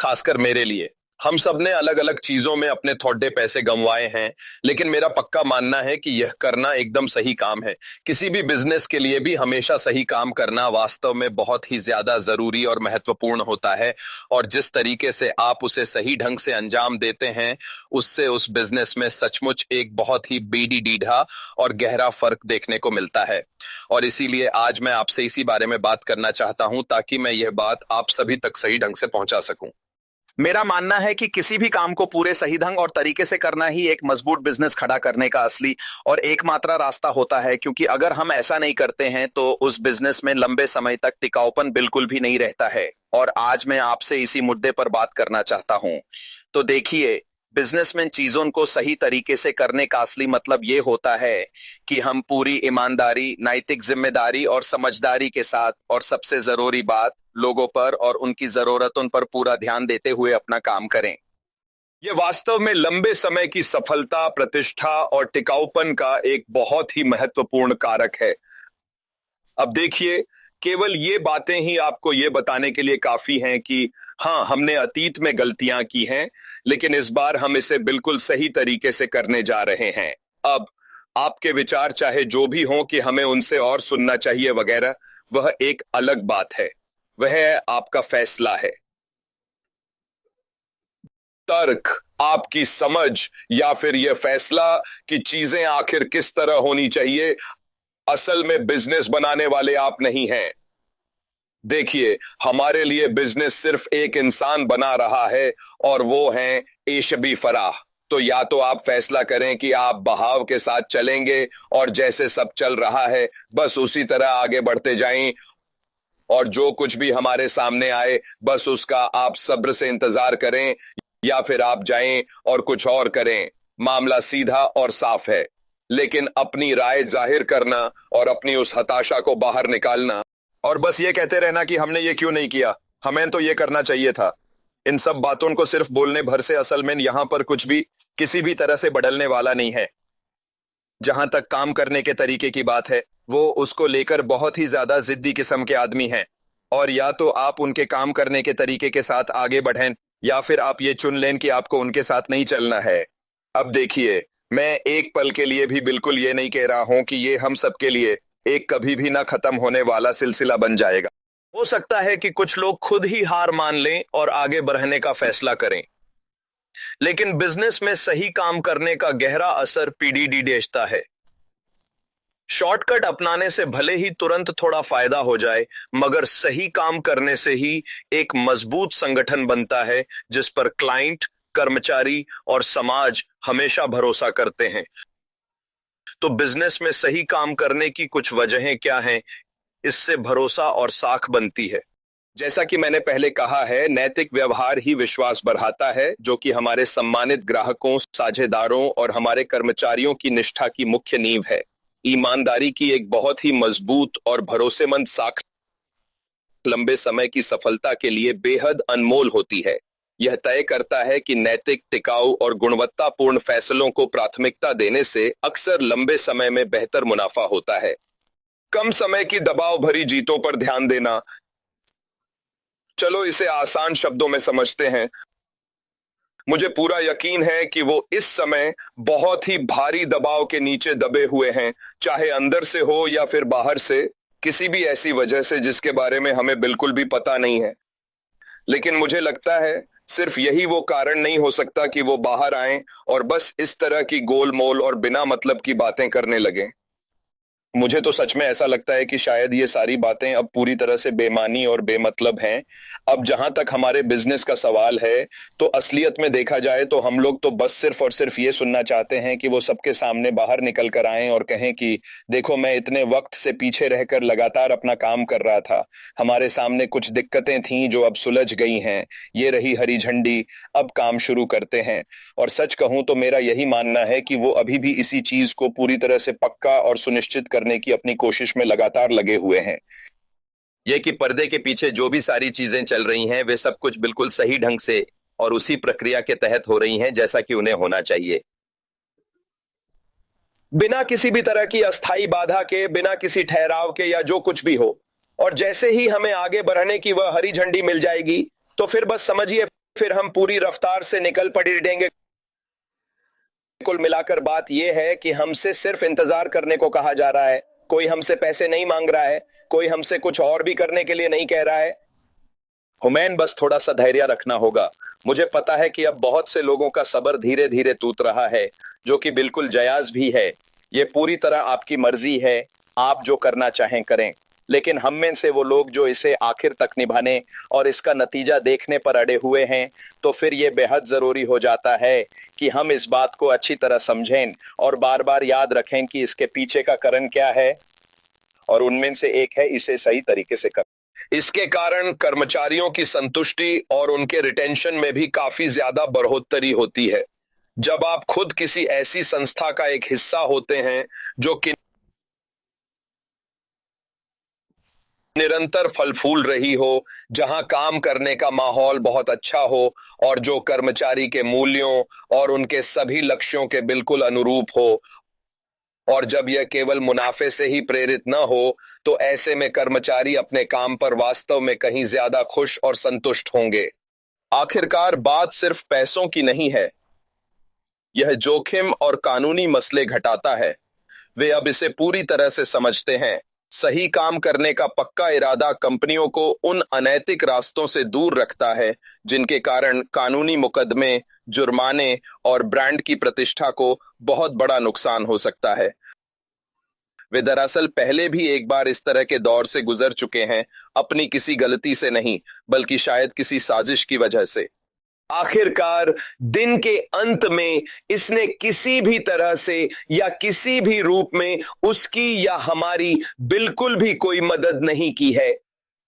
खासकर मेरे लिए। हम सब ने अलग अलग चीजों में अपने थोड़े पैसे गंवाए हैं, लेकिन मेरा पक्का मानना है कि यह करना एकदम सही काम है। किसी भी बिजनेस के लिए भी हमेशा सही काम करना वास्तव में बहुत ही ज्यादा जरूरी और महत्वपूर्ण होता है। और जिस तरीके से आप उसे सही ढंग से अंजाम देते हैं, उससे उस बिजनेस में सचमुच एक बहुत ही बेडी डीढ़ा और गहरा फर्क देखने को मिलता है। और इसीलिए आज मैं आपसे इसी बारे में बात करना चाहता हूं, ताकि मैं यह बात आप सभी तक सही ढंग से पहुंचा सकूं। मेरा मानना है कि किसी भी काम को पूरे सही ढंग और तरीके से करना ही एक मजबूत बिजनेस खड़ा करने का असली और एकमात्र रास्ता होता है, क्योंकि अगर हम ऐसा नहीं करते हैं तो उस बिजनेस में लंबे समय तक टिकाऊपन बिल्कुल भी नहीं रहता है। और आज मैं आपसे इसी मुद्दे पर बात करना चाहता हूं। तो देखिए, बिजनेस में चीजों को सही तरीके से करने का असली मतलब ये होता है कि हम पूरी ईमानदारी, नैतिक जिम्मेदारी और समझदारी के साथ, और सबसे जरूरी बात, लोगों पर और उनकी जरूरतों पर पूरा ध्यान देते हुए अपना काम करें। ये वास्तव में लंबे समय की सफलता, प्रतिष्ठा और टिकाऊपन का एक बहुत ही महत्वपूर्ण कारक है। अब देखिए, केवल ये बातें ही आपको ये बताने के लिए काफी हैं कि हाँ, हमने अतीत में गलतियां की हैं, लेकिन इस बार हम इसे बिल्कुल सही तरीके से करने जा रहे हैं। अब आपके विचार चाहे जो भी हों कि हमें उनसे और सुनना चाहिए वगैरह, वह एक अलग बात है। वह आपका फैसला है। तर्क, आपकी समझ, या फिर यह फैसला कि चीजें आखिर किस तरह होनी चाहिए, असल में बिजनेस बनाने वाले आप नहीं हैं। देखिए, हमारे लिए बिजनेस सिर्फ एक इंसान बना रहा है, और वो है एशबी फराह। तो या तो आप फैसला करें कि आप बहाव के साथ चलेंगे और जैसे सब चल रहा है बस उसी तरह आगे बढ़ते जाएं, और जो कुछ भी हमारे सामने आए बस उसका आप सब्र से इंतजार करें, या फिर आप जाएं और कुछ और करें। मामला सीधा और साफ है। लेकिन अपनी राय जाहिर करना और अपनी उस हताशा को बाहर निकालना और बस ये कहते रहना कि हमने ये क्यों नहीं किया, हमें तो ये करना चाहिए था, इन सब बातों को सिर्फ बोलने भर से असल में यहां पर कुछ भी किसी भी तरह से बदलने वाला नहीं है। जहां तक काम करने के तरीके की बात है, वो उसको लेकर बहुत ही ज्यादा जिद्दी किस्म के आदमी हैं। और या तो आप उनके काम करने के तरीके के साथ आगे बढ़ें, या फिर आप ये चुन लें कि आपको उनके साथ नहीं चलना है। अब देखिए, मैं एक पल के लिए भी बिल्कुल ये नहीं कह रहा हूं कि ये हम सबके लिए एक कभी भी ना खत्म होने वाला सिलसिला बन जाएगा। हो सकता है कि कुछ लोग खुद ही हार मान लें और आगे बढ़ने का फैसला करें, लेकिन बिजनेस में सही काम करने का गहरा असर पीडीडी देता है। शॉर्टकट अपनाने से भले ही तुरंत थोड़ा फायदा हो जाए, मगर सही काम करने से ही एक मजबूत संगठन बनता है जिस पर क्लाइंट, कर्मचारी और समाज हमेशा भरोसा करते हैं। तो बिजनेस में सही काम करने की कुछ वजहें क्या हैं? इससे भरोसा और साख बनती है। जैसा कि मैंने पहले कहा है, नैतिक व्यवहार ही विश्वास बढ़ाता है, जो कि हमारे सम्मानित ग्राहकों, साझेदारों और हमारे कर्मचारियों की निष्ठा की मुख्य नींव है। ईमानदारी की एक बहुत ही मजबूत और भरोसेमंद साख लंबे समय की सफलता के लिए बेहद अनमोल होती है। यह तय करता है कि नैतिक, टिकाऊ और गुणवत्तापूर्ण फैसलों को प्राथमिकता देने से अक्सर लंबे समय में बेहतर मुनाफा होता है। कम समय की दबाव भरी जीतों पर ध्यान देना। चलो इसे आसान शब्दों में समझते हैं। मुझे पूरा यकीन है कि वो इस समय बहुत ही भारी दबाव के नीचे दबे हुए हैं, चाहे अंदर से हो या फिर बाहर से, किसी भी ऐसी वजह से जिसके बारे में हमें बिल्कुल भी पता नहीं है। लेकिन मुझे लगता है सिर्फ यही वो कारण नहीं हो सकता कि वो बाहर आए और बस इस तरह की गोलमोल और बिना मतलब की बातें करने लगे। मुझे तो सच में ऐसा लगता है कि शायद ये सारी बातें अब पूरी तरह से बेमानी और बेमतलब हैं। अब जहां तक हमारे बिजनेस का सवाल है, तो असलियत में देखा जाए तो हम लोग तो बस सिर्फ और सिर्फ ये सुनना चाहते हैं कि वो सबके सामने बाहर निकल कर आए और कहें कि देखो, मैं इतने वक्त से पीछे रहकर लगातार अपना काम कर रहा था, हमारे सामने कुछ दिक्कतें थीं जो अब सुलझ गई हैं, ये रही हरी झंडी, अब काम शुरू करते हैं। और सच कहूं तो मेरा यही मानना है कि वो अभी भी इसी चीज को पूरी तरह से पक्का और सुनिश्चित करने की अपनी कोशिश में लगातार लगे हुए हैं। यह कि पर्दे के पीछे जो भी सारी चीजें चल रही हैं, वे सब कुछ बिल्कुल सही ढंग से और उसी प्रक्रिया के तहत हो रही हैं जैसा कि उन्हें होना चाहिए, बिना किसी भी तरह की अस्थाई बाधा के, बिना किसी ठहराव के या जो कुछ भी हो। और जैसे ही हमें आगे बढ़ने की वह हरी झंडी मिल जाएगी, तो फिर बस समझिए फिर हम पूरी रफ्तार से निकल पड़ेंगे। कुल मिलाकर बात यह है कि हमसे सिर्फ इंतजार करने को कहा जा रहा है। कोई हमसे पैसे नहीं मांग रहा है, कोई हमसे कुछ और भी करने के लिए नहीं कह रहा है। हुमैन, बस थोड़ा सा धैर्य रखना होगा। मुझे पता है कि अब बहुत से लोगों का सब्र धीरे धीरे टूट रहा है, जो कि बिल्कुल जायज भी है। ये पूरी तरह आपकी मर्जी है, आप जो करना चाहें करें। लेकिन हम में से वो लोग जो इसे आखिर तक निभाने और इसका नतीजा देखने पर अड़े हुए हैं, तो फिर ये बेहद जरूरी हो जाता है कि हम इस बात को अच्छी तरह समझें और बार बार याद रखें कि इसके पीछे का कारण क्या है। और उनमें से एक है इसे सही तरीके से करना। इसके कारण कर्मचारियों की संतुष्टि और उनके रिटेंशन में भी काफी ज्यादा बढ़ोतरी होती है। जब आप खुद किसी ऐसी संस्था का एक हिस्सा होते हैं जो कि निरंतर फल फूल रही हो, जहां काम करने का माहौल बहुत अच्छा हो और जो कर्मचारी के मूल्यों और उनके सभी लक्ष्यों के बिल्कुल अनुरूप हो, और जब यह केवल मुनाफे से ही प्रेरित न हो, तो ऐसे में कर्मचारी अपने काम पर वास्तव में कहीं ज्यादा खुश और संतुष्ट होंगे। आखिरकार बात सिर्फ पैसों की नहीं है, यह जोखिम और कानूनी मसले घटाता है। वे अब इसे पूरी तरह से समझते हैं। सही काम करने का पक्का इरादा कंपनियों को उन अनैतिक रास्तों से दूर रखता है जिनके कारण कानूनी मुकदमे, जुर्माने और ब्रांड की प्रतिष्ठा को बहुत बड़ा नुकसान हो सकता है। वे दरअसल पहले भी एक बार इस तरह के दौर से गुजर चुके हैं, अपनी किसी गलती से नहीं, बल्कि शायद किसी साजिश की वजह से। आखिरकार दिन के अंत में इसने किसी भी तरह से या किसी भी रूप में उसकी या हमारी बिल्कुल भी कोई मदद नहीं की है।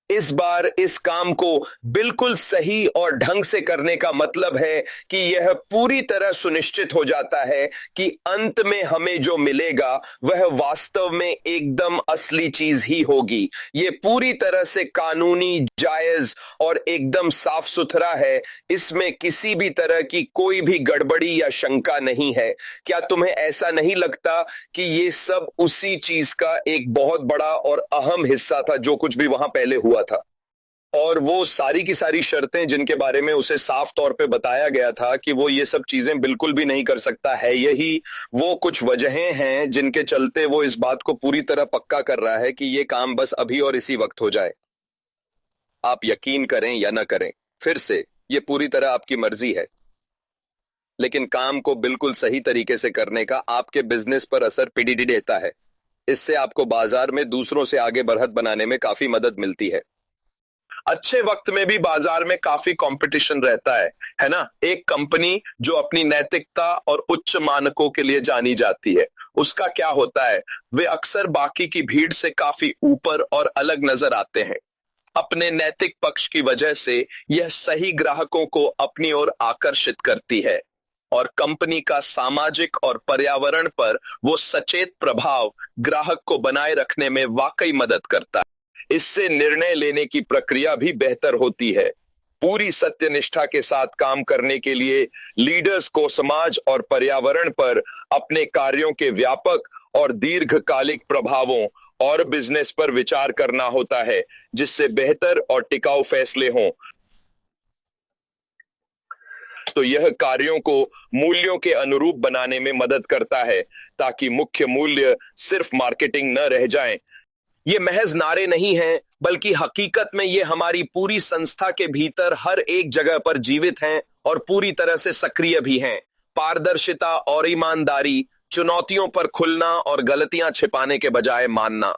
इस बार इस काम को बिल्कुल सही और ढंग से करने का मतलब है कि यह पूरी तरह सुनिश्चित हो जाता है कि अंत में हमें जो मिलेगा वह वास्तव में एकदम असली चीज ही होगी। यह पूरी तरह से कानूनी, जायज और एकदम साफ सुथरा है। इसमें किसी भी तरह की कोई भी गड़बड़ी या शंका नहीं है। क्या तुम्हें ऐसा नहीं लगता कि यह सब उसी चीज का एक बहुत बड़ा और अहम हिस्सा था जो कुछ भी वहां पहले हुआ था? और वो सारी की सारी शर्तें जिनके बारे में उसे साफ तौर पे बताया गया था कि वो ये सब चीजें बिल्कुल भी नहीं कर सकता है, यही वो कुछ वजहें हैं जिनके चलते वो इस बात को पूरी तरह पक्का कर रहा है कि ये काम बस अभी और इसी वक्त हो जाए। आप यकीन करें या न करें, फिर से ये पूरी तरह आपकी मर्जी है, लेकिन काम को बिल्कुल सही तरीके से करने का आपके बिजनेस पर असर पीडीडी देता है। इससे आपको बाजार में दूसरों से आगे बढ़त बनाने में काफी मदद मिलती है। अच्छे वक्त में भी बाजार में काफी कंपटीशन रहता है ना? एक कंपनी जो अपनी नैतिकता और उच्च मानकों के लिए जानी जाती है, उसका क्या होता है? वे अक्सर बाकी की भीड़ से काफी ऊपर और अलग नजर आते हैं। अपने नैतिक पक्ष की वजह से यह सही ग्राहकों को अपनी ओर आकर्षित करती है और कंपनी का सामाजिक और पर्यावरण पर वो सचेत प्रभाव ग्राहक को बनाए रखने में वाकई मदद करता है। इससे निर्णय लेने की प्रक्रिया भी बेहतर होती है। पूरी सत्यनिष्ठा के साथ काम करने के लिए लीडर्स को समाज और पर्यावरण पर अपने कार्यों के व्यापक और दीर्घकालिक प्रभावों और बिजनेस पर विचार करना होता है, जिससे बेहतर और टिकाऊ फैसले हों। तो यह कार्यों को मूल्यों के अनुरूप बनाने में मदद करता है, ताकि मुख्य मूल्य सिर्फ मार्केटिंग न रह जाएं। ये महज नारे नहीं हैं, बल्कि हकीकत में ये हमारी पूरी संस्था के भीतर हर एक जगह पर जीवित हैं और पूरी तरह से सक्रिय भी हैं। पारदर्शिता और ईमानदारी, चुनौतियों पर खुलना और गलतियां छिपाने के बजाय मानना।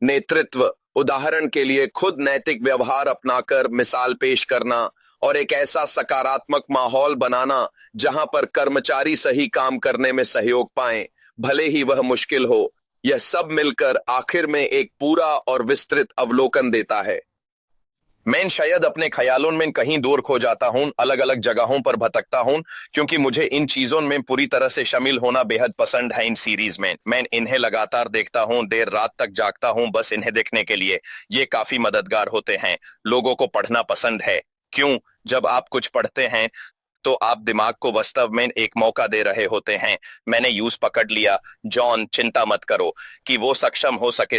नेतृत्व, उदाहरण के लिए खुद नैतिक व्यवहार अपनाकर मिसाल पेश करना और एक ऐसा सकारात्मक माहौल बनाना जहां पर कर्मचारी सही काम करने में सहयोग पाएं, भले ही वह मुश्किल हो। यह सब मिलकर आखिर में एक पूरा और विस्तृत अवलोकन देता है। मैं शायद अपने ख्यालों में कहीं दूर खो जाता हूं, अलग अलग जगहों पर भटकता हूं, क्योंकि मुझे इन चीजों में पूरी तरह से शामिल होना बेहद पसंद है। इन सीरीज में मैं इन्हें लगातार देखता हूं, देर रात तक जागता हूं बस इन्हें देखने के लिए। ये काफी मददगार होते हैं। लोगों को पढ़ना पसंद है। क्यों? जब आप कुछ पढ़ते हैं तो आप दिमाग को वास्तव में एक मौका दे रहे होते हैं। मैंने यूज पकड़ लिया। जॉन, चिंता मत करो कि वो सक्षम हो सके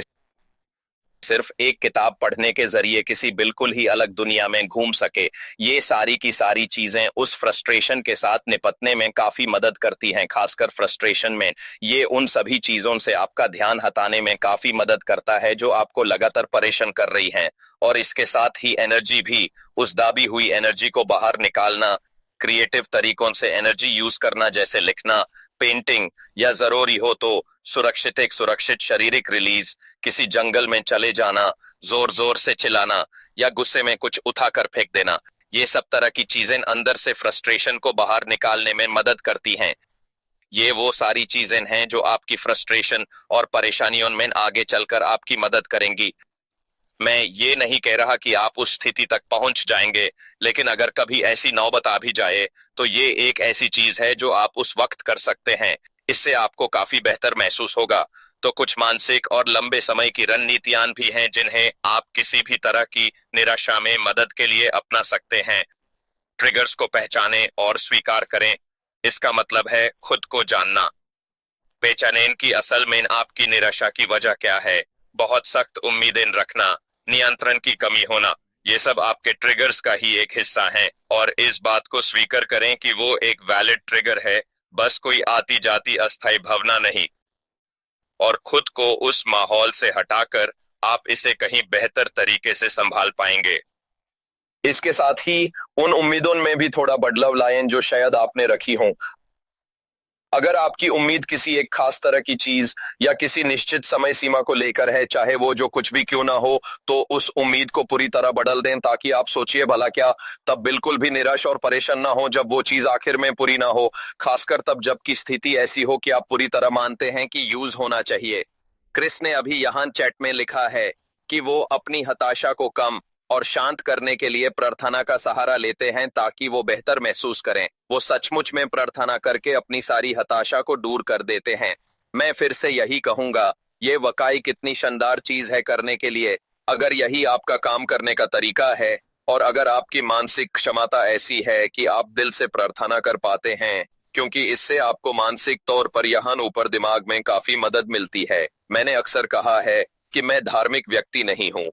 सिर्फ एक किताब पढ़ने के जरिए किसी बिल्कुल ही अलग दुनिया में घूम सके। ये सारी की सारी चीजें उस फ्रस्ट्रेशन के साथ निपटने में काफी मदद करती हैं, खासकर फ्रस्ट्रेशन में। ये उन सभी चीजों से आपका ध्यान हटाने में काफी मदद करता है जो आपको लगातार परेशान कर रही हैं। और इसके साथ ही एनर्जी भी, उस दाबी हुई एनर्जी को बाहर निकालना, क्रिएटिव तरीकों से एनर्जी यूज करना, जैसे लिखना, पेंटिंग, या जरूरी हो तो एक सुरक्षित शारीरिक रिलीज, किसी जंगल में चले जाना, जोर जोर से चिल्लाना, या गुस्से में कुछ उठाकर फेंक देना। ये सब तरह की चीजें अंदर से फ्रस्ट्रेशन को बाहर निकालने में मदद करती हैं। ये वो सारी चीजें हैं जो आपकी फ्रस्ट्रेशन और परेशानियों में आगे चलकर आपकी मदद करेंगी। मैं ये नहीं कह रहा कि आप उस स्थिति तक पहुंच जाएंगे, लेकिन अगर कभी ऐसी नौबत आ भी जाए तो ये एक ऐसी चीज है जो आप उस वक्त कर सकते हैं। इससे आपको काफी बेहतर महसूस होगा। तो कुछ मानसिक और लंबे समय की रणनीतियां भी हैं जिन्हें आप किसी भी तरह की निराशा में मदद के लिए अपना सकते हैं। ट्रिगर्स को पहचानें और स्वीकार करें। इसका मतलब है खुद को जानना। पहचानें कि असल में आपकी निराशा की वजह क्या है। बहुत सख्त उम्मीदें रखना, नियंत्रण की कमी होना, ये सब आपके ट्रिगर्स का ही एक हिस्सा है। और इस बात को स्वीकार करें कि वो एक वैलिड ट्रिगर है, बस कोई आती जाती अस्थायी भावना नहीं। और खुद को उस माहौल से हटाकर आप इसे कहीं बेहतर तरीके से संभाल पाएंगे। इसके साथ ही उन उम्मीदों में भी थोड़ा बदलाव लाएं जो शायद आपने रखी हों। अगर आपकी उम्मीद किसी एक खास तरह की चीज या किसी निश्चित समय सीमा को लेकर है, चाहे वो जो कुछ भी क्यों ना हो, तो उस उम्मीद को पूरी तरह बदल दें ताकि आप सोचिए भला क्या तब बिल्कुल भी निराश और परेशान ना हो जब वो चीज आखिर में पूरी ना हो। खासकर तब जबकि स्थिति ऐसी हो कि आप पूरी तरह मानते हैं कि यूज होना चाहिए। क्रिस ने अभी यहाँ चैट में लिखा है कि वो अपनी हताशा को कम और शांत करने के लिए प्रार्थना का सहारा लेते हैं ताकि वो बेहतर महसूस करें। वो सचमुच में प्रार्थना करके अपनी सारी हताशा को दूर कर देते हैं। मैं फिर से यही कहूंगा, ये वाकई कितनी शानदार चीज है करने के लिए। अगर यही आपका काम करने का तरीका है और अगर आपकी मानसिक क्षमता ऐसी है कि आप दिल से प्रार्थना कर पाते हैं, क्योंकि इससे आपको मानसिक तौर पर यहाँ ऊपर दिमाग में काफी मदद मिलती है। मैंने अक्सर कहा है कि मैं धार्मिक व्यक्ति नहीं हूँ।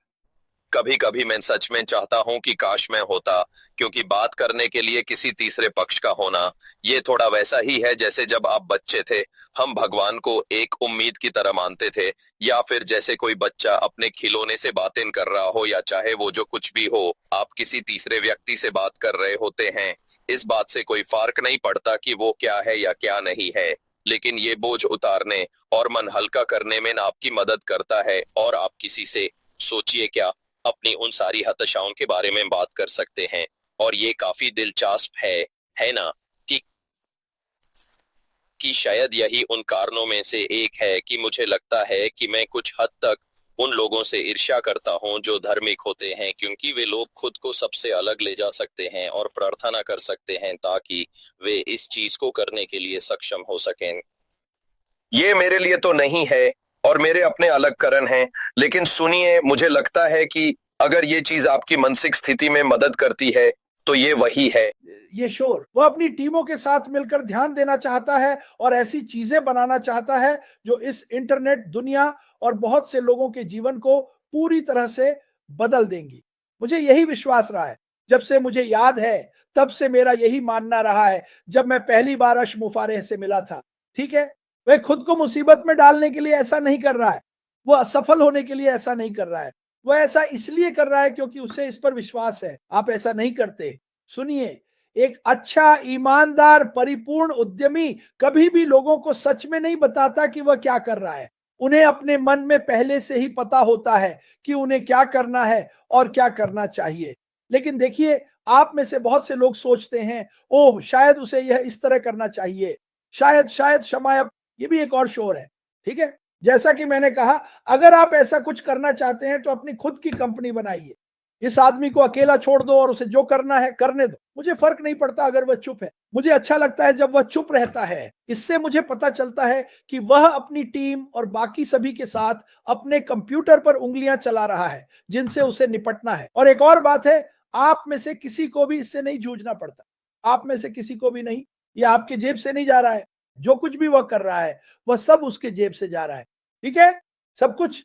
कभी कभी मैं सच में चाहता हूं कि काश मैं होता, क्योंकि बात करने के लिए किसी तीसरे पक्ष का होना, ये थोड़ा वैसा ही है जैसे जब आप बच्चे थे, हम भगवान को एक उम्मीद की तरह मानते थे, या फिर जैसे कोई बच्चा अपने खिलौने से बातें कर रहा हो, या चाहे वो जो कुछ भी हो, आप किसी तीसरे व्यक्ति से बात कर रहे होते हैं। इस बात से कोई फर्क नहीं पड़ता कि वो क्या है या क्या नहीं है, लेकिन ये बोझ उतारने और मन हल्का करने में आपकी मदद करता है। और आप किसी से, सोचिए क्या, अपनी उन सारी हताशाओं के बारे में बात कर सकते हैं। और ये काफी दिलचस्प है ना, कि शायद यही उन कारणों में से एक है कि मुझे लगता है कि मैं कुछ हद तक उन लोगों से ईर्ष्या करता हूं जो धार्मिक होते हैं, क्योंकि वे लोग खुद को सबसे अलग ले जा सकते हैं और प्रार्थना कर सकते हैं ताकि वे इस चीज को करने के लिए सक्षम हो सकें। ये मेरे लिए तो नहीं है और मेरे अपने अलग कारण हैं, लेकिन सुनिए, मुझे लगता है कि अगर ये चीज आपकी मानसिक स्थिति में मदद करती है तो ये वही है। ये शोर वो अपनी टीमों के साथ मिलकर ध्यान देना चाहता है और ऐसी चीजें बनाना चाहता है जो इस इंटरनेट दुनिया और बहुत से लोगों के जीवन को पूरी तरह से बदल देंगी। मुझे यही विश्वास रहा है, जब से मुझे याद है तब से मेरा यही मानना रहा है। जब मैं पहली बार अश मुफारेह से मिला था, ठीक है, वह खुद को मुसीबत में डालने के लिए ऐसा नहीं कर रहा है, वो असफल होने के लिए ऐसा नहीं कर रहा है, वो ऐसा इसलिए कर रहा है क्योंकि उसे इस पर विश्वास है। आप ऐसा नहीं करते। सुनिए, एक अच्छा, ईमानदार, परिपूर्ण उद्यमी कभी भी लोगों को सच में नहीं बताता कि वह क्या कर रहा है। उन्हें अपने मन में पहले से ही पता होता है कि उन्हें क्या करना है और क्या करना चाहिए। लेकिन देखिए, आप में से बहुत से लोग सोचते हैं, ओह शायद उसे यह इस तरह करना चाहिए, शायद शायद शमायब, ये भी एक और शोर है। ठीक है, जैसा कि मैंने कहा, अगर आप ऐसा कुछ करना चाहते हैं तो अपनी खुद की कंपनी बनाइए। इस आदमी को अकेला छोड़ दो और उसे जो करना है करने दो। मुझे फर्क नहीं पड़ता अगर वह चुप है, मुझे अच्छा लगता है जब वह चुप रहता है। इससे मुझे पता चलता है कि वह अपनी टीम और बाकी सभी के साथ अपने कंप्यूटर पर उंगलियां चला रहा है जिनसे उसे निपटना है। और एक और बात है, आप में से किसी को भी इससे नहीं जूझना पड़ता। आप में से किसी को भी नहीं। ये आपके जेब से नहीं जा रहा है। जो कुछ भी वह कर रहा है वह सब उसके जेब से जा रहा है। ठीक है, सब कुछ।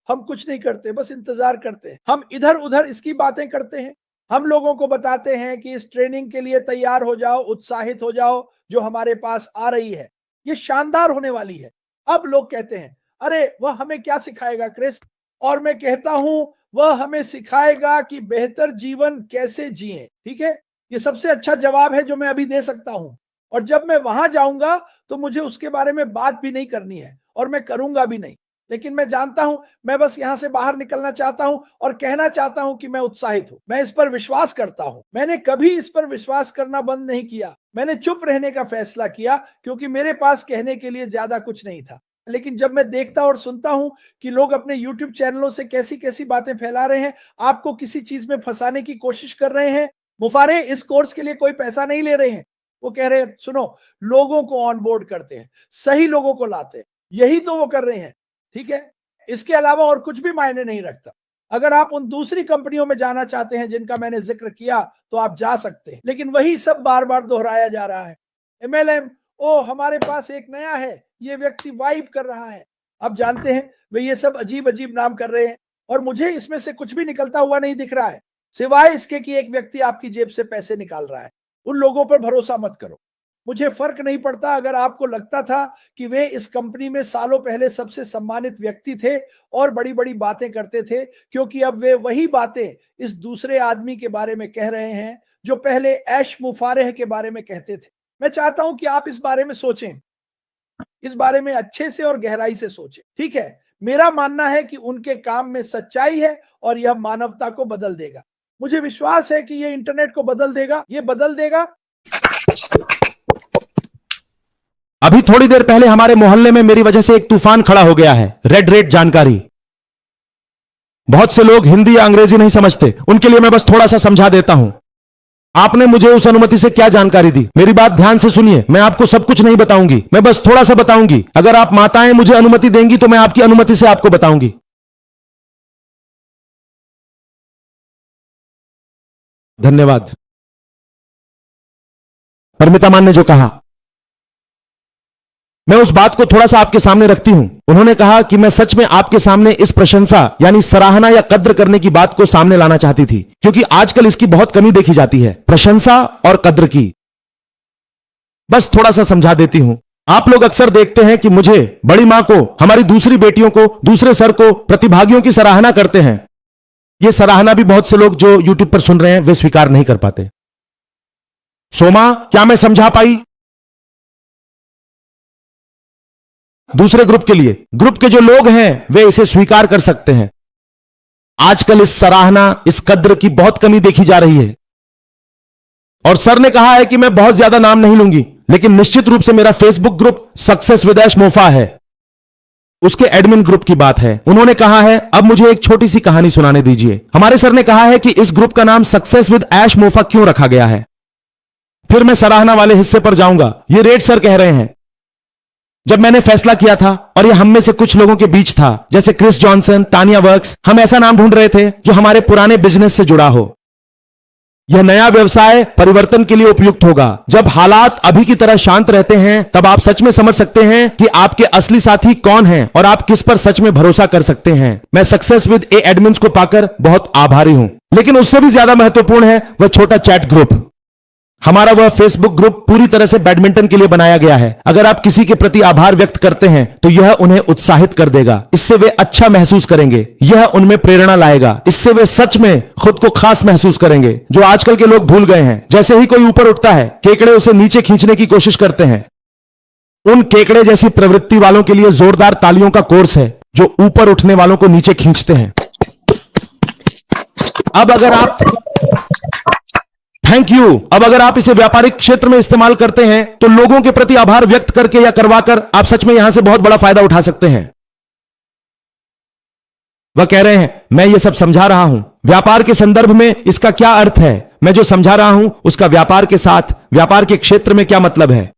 हम कुछ नहीं करते, बस इंतजार करते हैं। हम इधर उधर इसकी बातें करते हैं। हम लोगों को बताते हैं कि इस ट्रेनिंग के लिए तैयार हो जाओ, उत्साहित हो जाओ, जो हमारे पास आ रही है ये शानदार होने वाली है। अब लोग कहते हैं अरे वह हमें क्या सिखाएगा क्रिस, और मैं कहता हूं वह हमें सिखाएगा कि बेहतर जीवन कैसे जिएं। ठीक है, ये सबसे अच्छा जवाब है जो मैं अभी दे सकता हूं, और जब मैं वहां जाऊंगा तो मुझे उसके बारे में बात भी नहीं करनी है और मैं करूंगा भी नहीं। लेकिन मैं जानता हूं, मैं बस यहां से बाहर निकलना चाहता हूं और कहना चाहता हूं कि मैं उत्साहित हूं, मैं इस पर विश्वास करता हूं। मैंने कभी इस पर विश्वास करना बंद नहीं किया। मैंने चुप रहने का फैसला किया क्योंकि मेरे पास कहने के लिए ज्यादा कुछ नहीं था। लेकिन जब मैं देखता और सुनता हूं कि लोग अपने YouTube चैनलों से कैसी कैसी बातें फैला रहे हैं, आपको किसी चीज में फंसाने की कोशिश कर रहे हैं। मुफारे इस कोर्स के लिए कोई पैसा नहीं ले रहे हैं। वो कह रहे हैं सुनो, लोगों को ऑन बोर्ड करते हैं, सही लोगों को लाते हैं, यही तो वो कर रहे हैं। ठीक है, इसके अलावा और कुछ भी मायने नहीं रखता। अगर आप उन दूसरी कंपनियों में जाना चाहते हैं जिनका मैंने जिक्र किया तो आप जा सकते हैं, लेकिन वही सब बार बार दोहराया जा रहा है। MLM, ओ हमारे पास एक नया है, ये व्यक्ति वाइब कर रहा है। आप जानते हैं वे ये सब अजीब अजीब नाम कर रहे हैं और मुझे इसमें से कुछ भी निकलता हुआ नहीं दिख रहा है, सिवाय इसके कि एक व्यक्ति आपकी जेब से पैसे निकाल रहा है। उन लोगों पर भरोसा मत करो। मुझे फर्क नहीं पड़ता अगर आपको लगता था कि वे इस कंपनी में सालों पहले सबसे सम्मानित व्यक्ति थे और बड़ी बड़ी बातें करते थे, क्योंकि अब वे वही बातें इस दूसरे आदमी के बारे में कह रहे हैं जो पहले ऐश मुफारेह के बारे में कहते थे। मैं चाहता हूं कि आप इस बारे में सोचें, इस बारे में अच्छे से और गहराई से सोचें। ठीक है, मेरा मानना है कि उनके काम में सच्चाई है और यह मानवता को बदल देगा। मुझे विश्वास है कि यह इंटरनेट को बदल देगा, यह बदल देगा। अभी थोड़ी देर पहले हमारे मोहल्ले में मेरी वजह से एक तूफान खड़ा हो गया है। रेड रेट जानकारी। बहुत से लोग हिंदी या अंग्रेजी नहीं समझते, उनके लिए मैं बस थोड़ा सा समझा देता हूं। आपने मुझे उस अनुमति से क्या जानकारी दी? मेरी बात ध्यान से सुनिए, मैं आपको सब कुछ नहीं बताऊंगी, मैं बस थोड़ा सा बताऊंगी। अगर आप माताएं मुझे अनुमति देंगी तो मैं आपकी अनुमति से आपको बताऊंगी। धन्यवाद। परमिता मान ने जो कहा, मैं उस बात को थोड़ा सा आपके सामने रखती हूं। उन्होंने कहा कि मैं सच में आपके सामने इस प्रशंसा यानी सराहना या कद्र करने की बात को सामने लाना चाहती थी, क्योंकि आजकल इसकी बहुत कमी देखी जाती है, प्रशंसा और कद्र की। बस थोड़ा सा समझा देती हूं। आप लोग अक्सर देखते हैं कि मुझे, बड़ी मां को, हमारी दूसरी बेटियों को, दूसरे सर को, प्रतिभागियों की सराहना करते हैं। यह सराहना भी बहुत से लोग जो यूट्यूब पर सुन रहे हैं वे स्वीकार नहीं कर पाते। सोमा, क्या मैं समझा पाई? दूसरे ग्रुप के लिए, ग्रुप के जो लोग हैं वे इसे स्वीकार कर सकते हैं। आजकल इस सराहना, इस कद्र की बहुत कमी देखी जा रही है। और सर ने कहा है कि मैं बहुत ज्यादा नाम नहीं लूंगी, लेकिन निश्चित रूप से मेरा फेसबुक ग्रुप सक्सेस विद ऐश मोफा है, उसके एडमिन ग्रुप की बात है। उन्होंने कहा है, अब मुझे एक छोटी सी कहानी सुनाने दीजिए। हमारे सर ने कहा है कि इस ग्रुप का नाम सक्सेस विद ऐश मोफा क्यों रखा गया है। फिर मैं सराहना वाले हिस्से पर जाऊंगा। ये रेड सर कह रहे हैं, जब मैंने फैसला किया था, और यह हम में से कुछ लोगों के बीच था, जैसे क्रिस जॉनसन, तानिया वर्क्स, हम ऐसा नाम ढूंढ रहे थे जो हमारे पुराने बिजनेस से जुड़ा हो। यह नया व्यवसाय परिवर्तन के लिए उपयुक्त होगा। जब हालात अभी की तरह शांत रहते हैं, तब आप सच में समझ सकते हैं कि आपके असली साथी कौन हैं और आप किस पर सच में भरोसा कर सकते हैं। मैं सक्सेस विद ए एडमिन्स को पाकर बहुत आभारी हूं, लेकिन उससे भी ज्यादा महत्वपूर्ण है वह छोटा चैट ग्रुप। हमारा वह फेसबुक ग्रुप पूरी तरह से बैडमिंटन के लिए बनाया गया है। अगर आप किसी के प्रति आभार व्यक्त करते हैं तो यह उन्हें उत्साहित कर देगा, इससे वे अच्छा महसूस करेंगे, यह उनमें प्रेरणा लाएगा, इससे वे सच में खुद को खास महसूस करेंगे, जो आजकल के लोग भूल गए हैं। जैसे ही कोई ऊपर उठता है, केकड़े उसे नीचे खींचने की कोशिश करते हैं। उन केकड़े जैसी प्रवृत्ति वालों के लिए जोरदार तालियों का कोर्स है जो ऊपर उठने वालों को नीचे खींचते हैं। अब अगर आप थैंक यू, अब अगर आप इसे व्यापारिक क्षेत्र में इस्तेमाल करते हैं तो लोगों के प्रति आभार व्यक्त करके या करवाकर आप सच में यहां से बहुत बड़ा फायदा उठा सकते हैं। वह कह रहे हैं, मैं ये सब समझा रहा हूं, व्यापार के संदर्भ में इसका क्या अर्थ है। मैं जो समझा रहा हूं उसका व्यापार के साथ, व्यापार के क्षेत्र में क्या मतलब है।